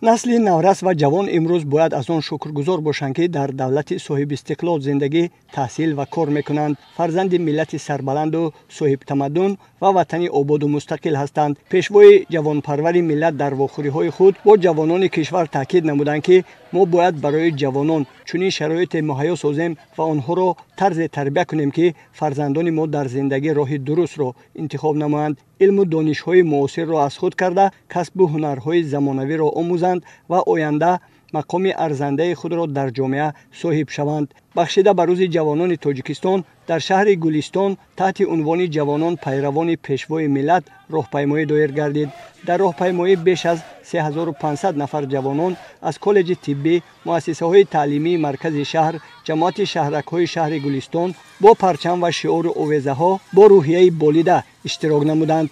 насли наврас ва ҷавон имрӯз бояд аз он шукргузор бошанд ки дар давлати соҳибистиқлол зиндагӣ таҳсил ва кор мекунанд, фарзанди миллати сарбаланду соҳибтамаддун ва ватани ободу мустақил ҳастанд. пешвои ҷавонпарвари миллат дар вохӯриҳои худ бо ҷавонони кишвар таъкид намуданд ки мо бояд барои ҷавонон чунин шароите муҳайё созем ва онҳоро тарзе тарбия кунем ки фарзандони мо дар зиндагӣ роҳи дурустро интихоб намоянд, илму донишҳои муосирро аз худ карда, касбу ҳунарҳои замонавиро омӯзанд ва оянда мақоми арзандаи худро дар ҷомеа соҳиб шаванд. бахшида ба рӯзи ҷавонони Тоҷикистон дар шаҳри Гулистон таҳти унвони ҷавонон пайравони пешвои миллат роҳпаймоӣ доир гардид. дар роҳпаймоӣ беш аз 3500 нафар ҷавонон аз коллеҷи тиббӣ, муассисаҳои таълимии маркази шаҳр, ҷамоати шаҳракҳои шаҳри Гулистон бо парчам ва шиору овезаҳо бо рӯҳияи болида иштирок намуданд.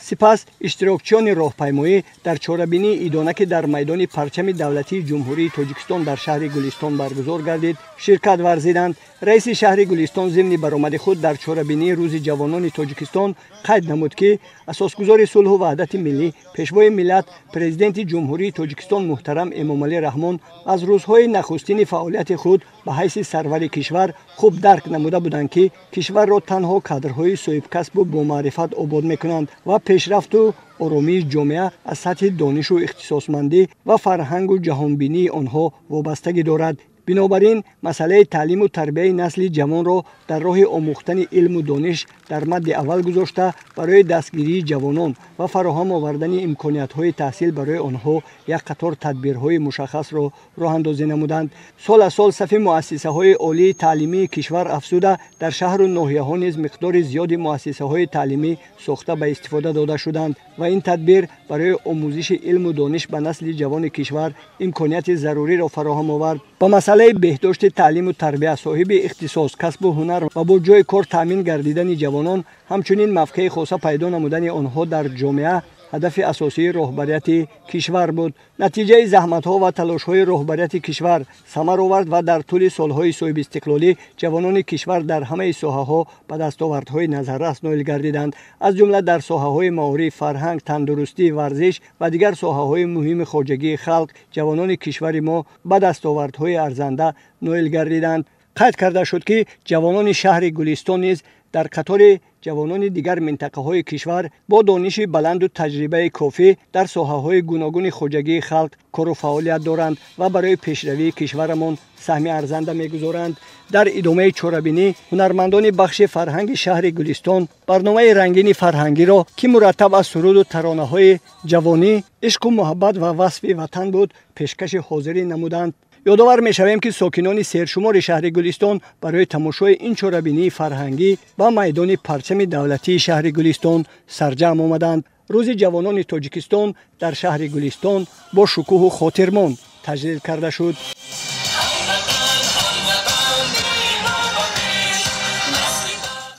сипас иштирокчиёни роҳпаймоӣ дар чорабинии идона ки дар майдони парчами давлатии ҷумҳурии Тоҷикистон дар шаҳри Гулистон баргузор гардид, ширкат варзиданд. раиси шаҳри Гулистон зимни баромади худ дар чорабинии рӯзи ҷавонони Тоҷикистон қайд намуд ки асосгузори сулҳу ваҳдати миллӣ, пешвои миллат, президенти ҷумҳурии Тоҷикистон муҳтарам Эмомалӣ Раҳмон аз рӯзҳои нахустини фаъолияти худ ба ҳайси сарвари кишвар хуб дарк намуда буданд ки кишварро танҳо кадрҳои соҳибкасбу бомаърифат обод мекунанд ва пешрафту оромии ҷомеа аз сатҳи донишу ихтисосмандӣ ва фарҳангу ҷаҳонбинии онҳо вобастагӣ дорад. бинобар ин масъалаи таълиму тарбияи насли ҷавонро дар роҳи омӯхтани илму дониш дар мадди аввал гузошта, барои дастгирии ҷавонон ва фароҳам овардани имкониятҳои таҳсил барои онҳо як қатор тадбирҳои мушаххасро роҳандозӣ намуданд. сол аз сол сафи муассисаҳои олии таълимии кишвар афзуда, дар шаҳру ноҳияҳо низ миқдори зиёди муассисаҳои таълимӣ сохта ба истифода дода шуданд ва ин тадбир барои омӯзиши илму дониш ба насли ҷавони кишвар имконияти заруриро фароҳам овард. ба масъалаи беҳдошти таълиму тарбия, соҳиби ихтисос, касбу ҳунар ва бо ҷои кор таъмин гардидани ҷавонон, ҳамчунин мавқеи хоса пайдо намудани онҳо дар ҷомеа ҳадафи асосии роҳбарияти кишвар буд. натиҷаи заҳматҳо ва талошҳои роҳбарияти кишвар самар овард ва дар тӯли солҳои соҳибистиқлолӣ ҷавонони кишвар дар ҳамаи соҳаҳо ба дастовардҳои назаррас ноил гардиданд. аз ҷумла дар соҳаҳои маориф, фарҳанг, тандурустӣ, варзиш ва дигар соҳаҳои муҳими хоҷагии халқ ҷавонони кишвари мо ба дастовардҳои арзанда ноил гардиданд. қайд карда шуд ки ҷавонони шаҳри Гулистон низ дар қатори ҷавонони дигар минтақаҳои кишвар бо дониши баланду таҷрибаи кофӣ дар соҳаҳои гуногуни хоҷагии халқ кору фаъолият доранд ва барои пешравии кишварамон саҳми арзанда мегузоранд. дар идомаи чорабинӣ ҳунармандони бахши фарҳанги шаҳри Гулистон барномаи рангини фарҳангиро ки мураттаб аз суруду таронаҳои ҷавонӣ, ишқу муҳаббат ва васфи ватан буд, пешкаши ҳозирӣ намуданд. ёдовар мешавем ки сокинони сершумори шаҳри Гулистон барои тамошои ин чорабинии фарҳангӣ ба майдони парчами давлатии шаҳри Гулистон сарҷамъ омаданд. рӯзи ҷавонони Тоҷикистон дар шаҳри Гулистон бо шукӯҳу хотирмон таҷлил карда шуд.